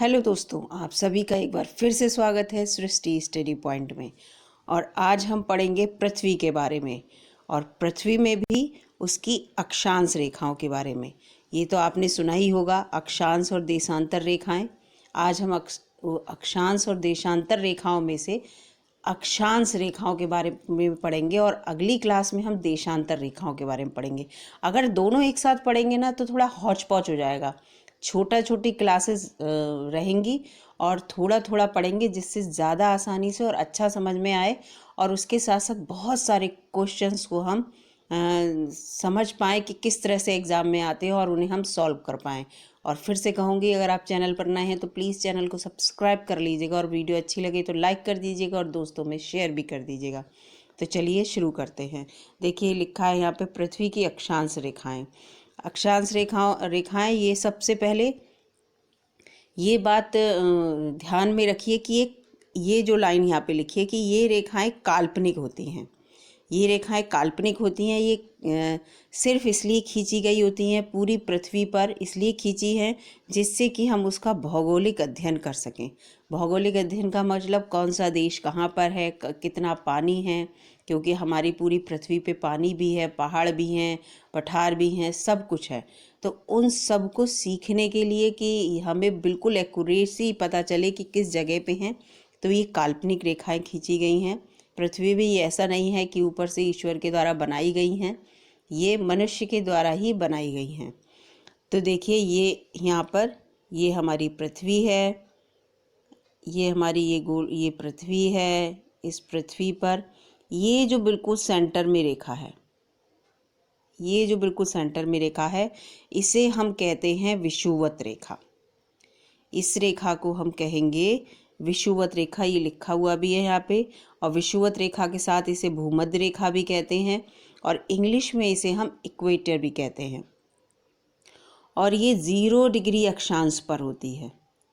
Hello दोस्तों, आप सभी का एक बार फिर से स्वागत है सृष्टि स्टडी पॉइंट में। और आज हम पढ़ेंगे पृथ्वी के बारे में, और पृथ्वी में भी उसकी अक्षांश रेखाओं के बारे में। ये तो आपने सुना ही होगा, अक्षांश और देशांतर रेखाएं। आज हम अक्षांश और देशांतर रेखाओं में से अक्षांश रेखाओं के बारे में पढ़ेंगे, और अगली क्लास में हम देशांतर रेखाओं के बारे में पढ़ेंगे। अगर दोनों एक साथ पढ़ेंगे ना तो थोड़ा हौच पौच हो जाएगा। छोटी क्लासेस रहेंगी और थोड़ा थोड़ा पढ़ेंगे, जिससे ज़्यादा आसानी से और अच्छा समझ में आए, और उसके साथ साथ बहुत सारे क्वेश्चंस को हम समझ पाएँ कि किस तरह से एग्ज़ाम में आते हैं और उन्हें हम सॉल्व कर पाएँ। और फिर से कहूँगी, अगर आप चैनल पर नए हैं तो प्लीज़ चैनल को सब्सक्राइब कर लीजिएगा, और वीडियो अच्छी लगे तो लाइक कर दीजिएगा और दोस्तों में शेयर भी कर दीजिएगा। तो चलिए शुरू करते हैं। देखिए, लिखा है यहाँ पे पृथ्वी की अक्षांश रेखाएं। अक्षांश रेखाएं, ये सबसे पहले ये बात ध्यान में रखिए कि ये जो लाइन यहाँ पे लिखी है कि ये रेखाएं काल्पनिक होती हैं। ये रेखाएं काल्पनिक होती हैं। ये सिर्फ इसलिए खींची गई होती हैं पूरी पृथ्वी पर, इसलिए खींची हैं जिससे कि हम उसका भौगोलिक अध्ययन कर सकें। भौगोलिक अध्ययन का मतलब कौन सा देश कहाँ पर है, कितना पानी है, क्योंकि हमारी पूरी पृथ्वी पे पानी भी है, पहाड़ भी हैं, पठार भी हैं, सब कुछ है। तो उन सब को सीखने के लिए कि हमें बिल्कुल एक्यूरेसी पता चले कि किस जगह पे हैं, तो ये काल्पनिक रेखाएं खींची गई हैं। पृथ्वी भी ऐसा नहीं है कि ऊपर से ईश्वर के द्वारा बनाई गई हैं, ये मनुष्य के द्वारा ही बनाई गई हैं। तो देखिए, ये यहाँ पर ये हमारी पृथ्वी है, ये हमारी ये पृथ्वी है। इस पृथ्वी पर ये जो बिल्कुल सेंटर में रेखा है, ये जो बिल्कुल सेंटर में रेखा है, इसे हम कहते हैं विषुवत रेखा। इस रेखा को हम कहेंगे विषुवत रेखा। ये लिखा हुआ भी है यहाँ पे। और विषुवत रेखा के साथ इसे भूमध्य रेखा भी कहते हैं, और इंग्लिश में इसे हम इक्वेटर भी कहते हैं। और ये 0 डिग्री अक्षांश पर होती है।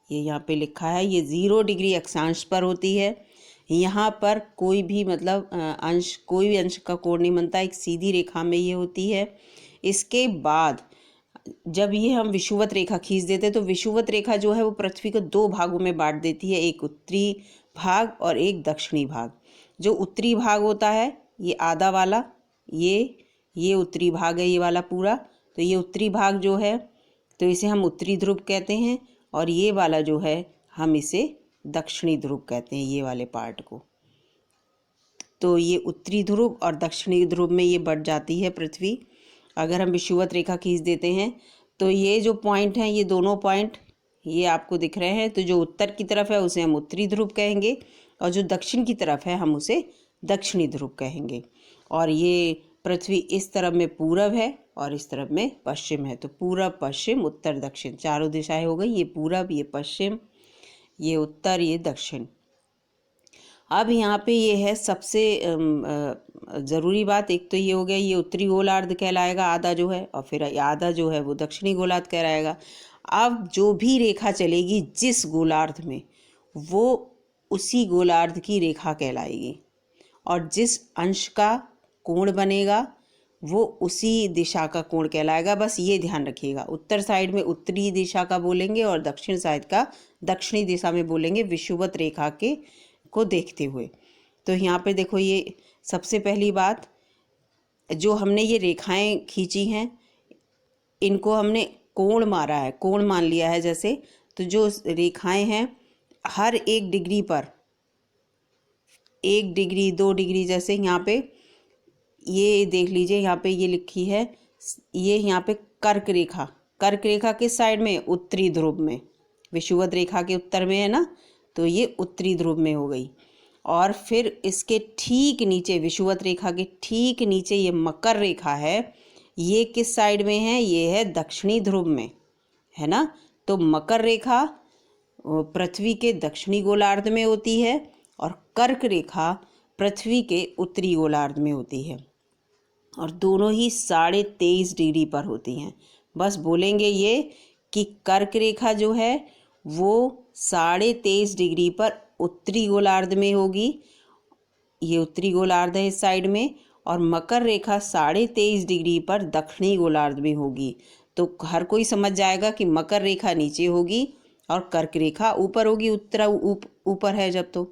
ये यहाँ पे लिखा है, ये 0 डिग्री अक्षांश पर होती है। यहाँ पर कोई भी मतलब कोई भी अंश का कोण नहीं बनता, एक सीधी रेखा में ये होती है। इसके बाद जब ये हम विषुवत रेखा खींच देते हैं तो विषुवत रेखा जो है वो पृथ्वी को 2 भागों में बांट देती है, एक उत्तरी भाग और एक दक्षिणी भाग। जो उत्तरी भाग होता है ये आधा वाला, ये उत्तरी भाग है, ये वाला पूरा। तो ये उत्तरी भाग जो है तो इसे हम उत्तरी ध्रुव कहते हैं, और ये वाला जो है हम इसे दक्षिणी ध्रुव कहते हैं, ये वाले पार्ट को। तो ये उत्तरी ध्रुव और दक्षिणी ध्रुव में ये बढ़ जाती है पृथ्वी। अगर हम विषुवत रेखा खींच देते हैं तो ये जो पॉइंट हैं, ये दोनों पॉइंट ये आपको दिख रहे हैं। तो जो उत्तर की तरफ है उसे हम उत्तरी ध्रुव कहेंगे, और जो दक्षिण की तरफ है हम उसे दक्षिणी ध्रुव कहेंगे। और ये पृथ्वी इस तरफ में पूरब है और इस तरफ में पश्चिम है। तो पूरब, पश्चिम, उत्तर, दक्षिण, चारों दिशाएं हो गई। ये पूरब, ये पश्चिम, ये उत्तर, ये दक्षिण। अब यहाँ पे ये है सबसे ज़रूरी बात। एक तो ये हो गया, ये उत्तरी गोलार्ध कहलाएगा आधा जो है, और फिर आधा जो है वो दक्षिणी गोलार्ध कहलाएगा। अब जो भी रेखा चलेगी जिस गोलार्ध में, वो उसी गोलार्ध की रेखा कहलाएगी, और जिस अंश का कोण बनेगा वो उसी दिशा का कोण कहलाएगा। बस ये ध्यान रखिएगा, उत्तर साइड में उत्तरी दिशा का बोलेंगे और दक्षिण साइड का दक्षिणी दिशा में बोलेंगे, विषुवत रेखा के को देखते हुए। तो यहाँ पे देखो, ये सबसे पहली बात, जो हमने ये रेखाएं खींची हैं इनको हमने कोण मारा है, कोण मान लिया है जैसे। तो जो रेखाएं हैं हर 1 डिग्री पर, 1 डिग्री 2 डिग्री, जैसे यहाँ पे ये देख लीजिए, यहाँ पे ये लिखी है, ये यहाँ पे कर्क रेखा। कर्क रेखा किस साइड में? उत्तरी ध्रुव में। विषुवत रेखा के उत्तर में है ना, तो ये उत्तरी ध्रुव में हो गई। और फिर इसके ठीक नीचे, विषुवत रेखा के ठीक नीचे ये मकर रेखा है। ये किस साइड में है? ये है दक्षिणी ध्रुव में, है ना। तो मकर रेखा पृथ्वी के दक्षिणी गोलार्ध में होती है, और कर्क रेखा पृथ्वी के उत्तरी गोलार्ध में होती है, और दोनों ही 23.5 डिग्री पर होती हैं। बस बोलेंगे ये कि कर्क रेखा जो है वो 23.5 डिग्री पर उत्तरी गोलार्ध में होगी, ये उत्तरी गोलार्ध है इस साइड में, और मकर रेखा 23.5 डिग्री पर दक्षिणी गोलार्ध में होगी। तो हर कोई समझ जाएगा कि मकर रेखा नीचे होगी और कर्क रेखा ऊपर होगी, ऊपर है जब तो।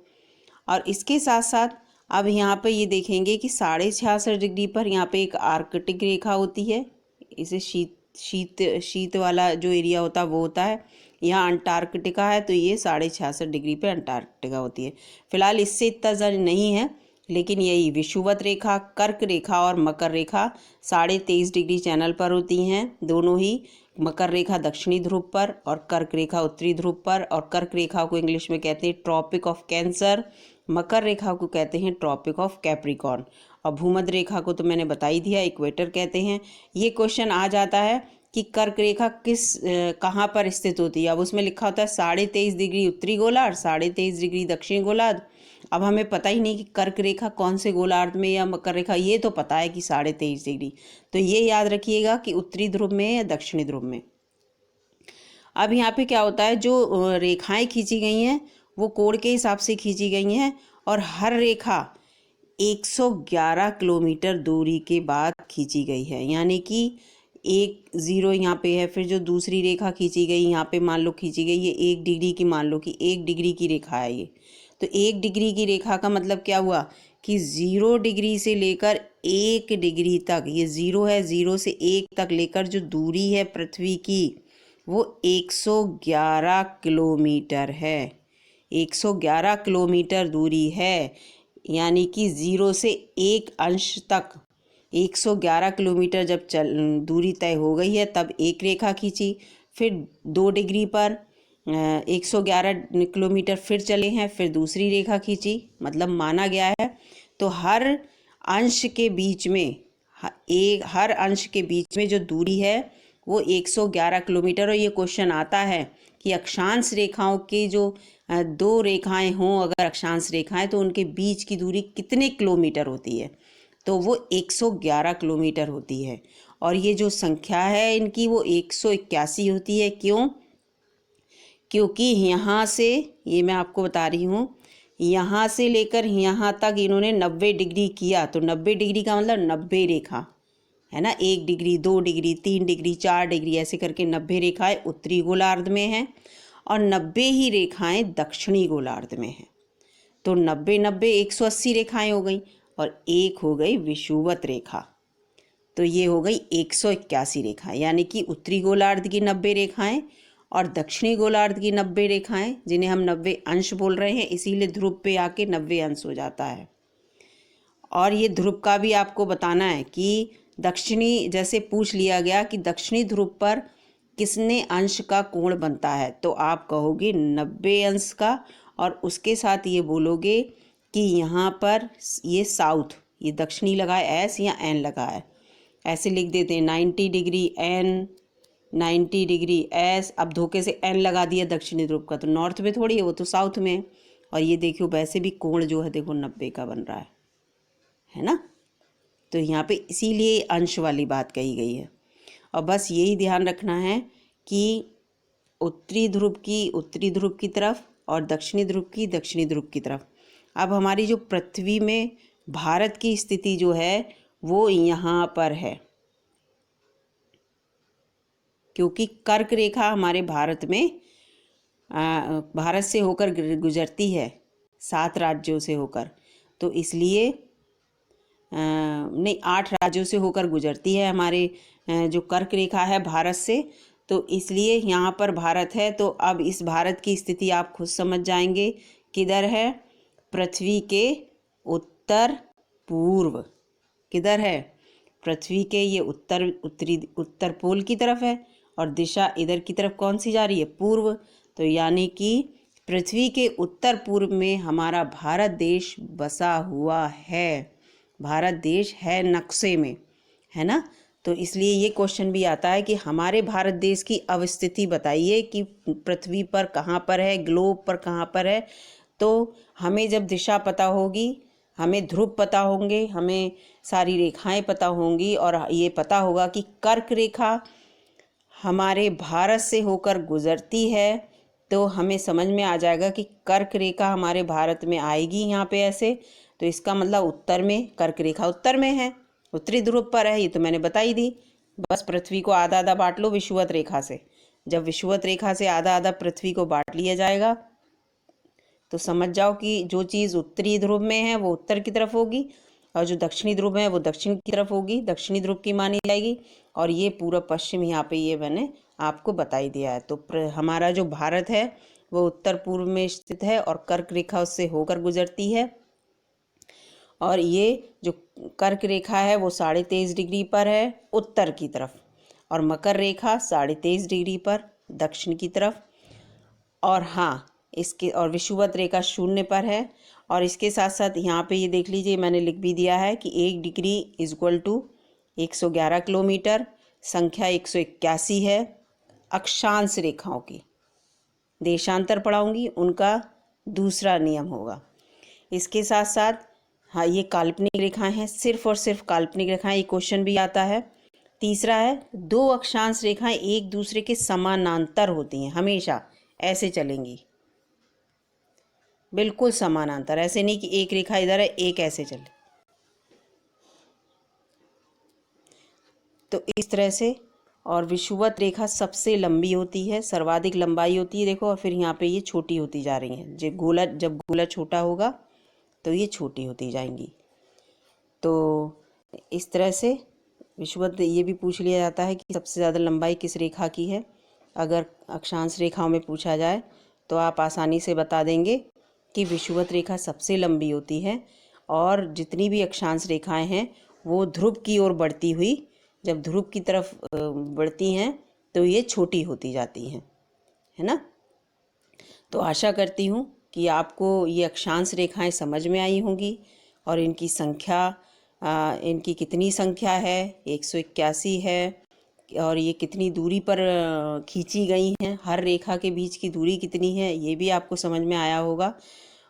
और इसके साथ साथ अब यहाँ पे ये देखेंगे कि 66.5 डिग्री पर यहाँ पे एक आर्कटिक रेखा होती है। इसे शीत वाला जो एरिया होता है वो होता है। यहाँ अंटार्कटिका है, तो ये 66.5 डिग्री पे अंटार्कटिका होती है। फिलहाल इससे इतना ज़्यादा नहीं है, लेकिन यही विषुवत रेखा, कर्क रेखा और मकर रेखा 23.5 डिग्री चैनल पर होती हैं दोनों ही। मकर रेखा दक्षिणी ध्रुव पर और कर्क रेखा उत्तरी ध्रुव पर। और कर्क रेखा को इंग्लिश में कहते हैं ट्रॉपिक ऑफ कैंसर, मकर रेखा को कहते हैं ट्रॉपिक ऑफ कैप्रिकॉर्न, और भूमध्य रेखा को तो मैंने बता ही दिया, इक्वेटर कहते हैं। ये क्वेश्चन आ जाता है कि कर्क रेखा कहाँ पर स्थित होती है। अब उसमें लिखा होता है 23.5 डिग्री उत्तरी गोलार्ध, 23.5 डिग्री दक्षिणी गोलार्ध। अब हमें पता ही नहीं कि कर्क रेखा कौन से गोलार्ध में या मकर रेखा, ये तो पता है कि 23.5 डिग्री, तो ये याद रखिएगा कि उत्तरी ध्रुव में या दक्षिणी ध्रुव में। अब यहाँ पे क्या होता है, जो रेखाएं खींची गई हैं वो कोण के हिसाब से खींची गई हैं, और हर रेखा 111 किलोमीटर दूरी के बाद खींची गई है। यानी कि एक ज़ीरो यहाँ पे है, फिर जो दूसरी रेखा खींची गई यहाँ पे मान लो खींची गई ये 1 डिग्री की, मान लो कि 1 डिग्री की रेखा है ये, तो 1 डिग्री की रेखा का मतलब क्या हुआ कि 0 डिग्री से लेकर 1 डिग्री तक, ये 0 है, 0 से 1 तक लेकर जो दूरी है पृथ्वी की वो 111 किलोमीटर है। 111 किलोमीटर दूरी है, यानी कि 0 से 1 अंश तक 111 किलोमीटर जब दूरी तय हो गई है तब एक रेखा खींची। फिर 2 डिग्री पर 111 किलोमीटर फिर चले हैं, फिर दूसरी रेखा खींची। मतलब माना गया है तो हर अंश के बीच में हर अंश के बीच में जो दूरी है वो 111 किलोमीटर। और ये क्वेश्चन आता है कि अक्षांश रेखाओं के जो 2 रेखाएं हों, अगर अक्षांश रेखाएं, तो उनके बीच की दूरी कितने किलोमीटर होती है, तो वो 111 किलोमीटर होती है। और ये जो संख्या है इनकी वो 181 होती है। क्यों? क्योंकि यहाँ से, ये मैं आपको बता रही हूँ, यहाँ से लेकर यहाँ तक इन्होंने 90 डिग्री किया, तो 90 डिग्री का मतलब 90 रेखा है ना, 1 डिग्री, 2 डिग्री, 3 डिग्री, 4 डिग्री, ऐसे करके 90 रेखाएं उत्तरी गोलार्ध में हैं और 90 ही रेखाएं दक्षिणी गोलार्ध में हैं। तो 90 90 180 रेखाएं हो गई, और एक हो गई विषुवत रेखा, तो ये हो गई 181 रेखाएं। यानी कि उत्तरी गोलार्ध की 90 रेखाएं और दक्षिणी गोलार्ध की 90 रेखाएं, जिन्हें हम 90 अंश बोल रहे हैं, इसीलिए ध्रुव पे आके 90 अंश हो जाता है। और ये ध्रुव का भी आपको बताना है कि दक्षिणी, जैसे पूछ लिया गया कि दक्षिणी ध्रुव पर किसने अंश का कोण बनता है, तो आप कहोगे 90 अंश का, और उसके साथ ये बोलोगे कि यहाँ पर ये साउथ, ये दक्षिणी लगा है एस या एन लगा है, ऐसे लिख देते हैं 90 डिग्री एन, 90 डिग्री एस। अब धोखे से एन लगा दिया दक्षिणी ध्रुव का, तो नॉर्थ में थोड़ी है, वो तो साउथ में है। और ये देखियो वैसे भी कोण जो है देखो 90 का बन रहा है ना। तो यहाँ पे इसीलिए अंश वाली बात कही गई है। और बस यही ध्यान रखना है कि उत्तरी ध्रुव की तरफ और दक्षिणी ध्रुव की तरफ। अब हमारी जो पृथ्वी में भारत की स्थिति जो है वो यहाँ पर है, क्योंकि कर्क रेखा हमारे भारत में भारत से होकर गुजरती है, 7 राज्यों से होकर, तो इसलिए नहीं 8 राज्यों से होकर गुजरती है हमारे जो कर्क रेखा है भारत से, तो इसलिए यहाँ पर भारत है। तो अब इस भारत की स्थिति आप खुद समझ जाएंगे किधर है, पृथ्वी के उत्तर पूर्व। किधर है? पृथ्वी के ये उत्तर पोल की तरफ है, और दिशा इधर की तरफ कौन सी जा रही है? पूर्व। तो यानी कि पृथ्वी के उत्तर पूर्व में हमारा भारत देश बसा हुआ है। भारत देश है नक्शे में, है ना। तो इसलिए ये क्वेश्चन भी आता है कि हमारे भारत देश की अवस्थिति बताइए कि पृथ्वी पर कहाँ पर है, ग्लोब पर कहाँ पर है। तो हमें जब दिशा पता होगी, हमें ध्रुव पता होंगे, हमें सारी रेखाएं पता होंगी, और ये पता होगा कि कर्क रेखा हमारे भारत से होकर गुजरती है, तो हमें समझ में आ जाएगा कि कर्क रेखा हमारे भारत में आएगी यहाँ पे ऐसे, तो इसका मतलब उत्तर में कर्क रेखा उत्तर में है, उत्तरी ध्रुव पर है। ये तो मैंने बता ही दी। बस पृथ्वी को आधा आधा बांट लो विषुवत रेखा से, जब विषुवत रेखा से आधा आधा पृथ्वी को बांट लिया जाएगा तो समझ जाओ कि जो चीज़ उत्तरी ध्रुव में है वो उत्तर की तरफ होगी और जो दक्षिणी ध्रुव में है वो दक्षिण की तरफ होगी, दक्षिणी ध्रुव की मानी जाएगी। और ये पूर्व पश्चिम यहाँ पे ये मैंने आपको बता ही दिया है। तो हमारा जो भारत है वो उत्तर पूर्व में स्थित है और कर्क रेखा उससे होकर गुजरती है। और ये जो कर्क रेखा है वो 23.5 डिग्री पर है उत्तर की तरफ, और मकर रेखा 23.5 डिग्री पर दक्षिण की तरफ। और हाँ, इसके और विषुवत रेखा 0 पर है। और इसके साथ साथ यहाँ पे ये देख लीजिए, मैंने लिख भी दिया है कि 1 डिग्री इक्वल टू 111 किलोमीटर, संख्या 181 है। अक्षांश रेखाओं की देशांतर पढ़ाऊंगी, उनका दूसरा नियम होगा। इसके साथ साथ हाँ, ये काल्पनिक रेखाएं हैं, सिर्फ और सिर्फ काल्पनिक रेखाएं, ये क्वेश्चन भी आता है। तीसरा है 2 अक्षांश रेखाएं एक दूसरे के समानांतर होती हैं, हमेशा ऐसे चलेंगी, बिल्कुल समानांतर, ऐसे नहीं कि एक रेखा इधर है एक ऐसे चले। तो इस तरह से। और विषुवत रेखा सबसे लंबी होती है, सर्वाधिक लंबाई होती है, देखो। और फिर यहाँ पे ये छोटी होती जा रही हैं, जब गोला छोटा होगा तो ये छोटी होती जाएंगी। तो इस तरह से विषुवत ये भी पूछ लिया जाता है कि सबसे ज़्यादा लंबाई किस रेखा की है। अगर अक्षांश रेखाओं में पूछा जाए तो आप आसानी से बता देंगे कि विषुवत रेखा सबसे लंबी होती है। और जितनी भी अक्षांश रेखाएं हैं वो ध्रुव की ओर बढ़ती हुई, जब ध्रुव की तरफ बढ़ती हैं तो ये छोटी होती जाती हैं, है ना। तो आशा करती हूँ कि आपको ये अक्षांश रेखाएं समझ में आई होंगी और इनकी संख्या, इनकी कितनी संख्या है, 181 है, और ये कितनी दूरी पर खींची गई हैं, हर रेखा के बीच की दूरी कितनी है, ये भी आपको समझ में आया होगा।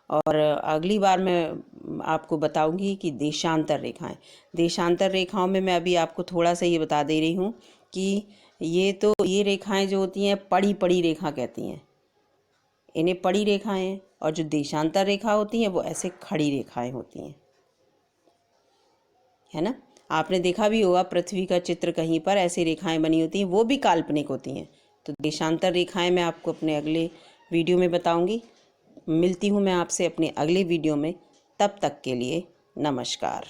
और अगली बार मैं आपको बताऊंगी कि देशांतर रेखाओं में मैं अभी आपको थोड़ा सा ये बता दे रही हूँ कि ये रेखाएं जो होती हैं पड़ी पड़ी रेखा कहती हैं, इन्हें पड़ी रेखाएं। और जो देशांतर रेखा होती हैं वो ऐसे खड़ी रेखाएं होती हैं, है ना। आपने देखा भी होगा पृथ्वी का चित्र कहीं पर ऐसी रेखाएं बनी होती हैं, वो भी काल्पनिक होती हैं। तो देशांतर रेखाएं मैं आपको अपने अगले वीडियो में बताऊंगी। मिलती हूँ मैं आपसे अपने अगले वीडियो में, तब तक के लिए नमस्कार।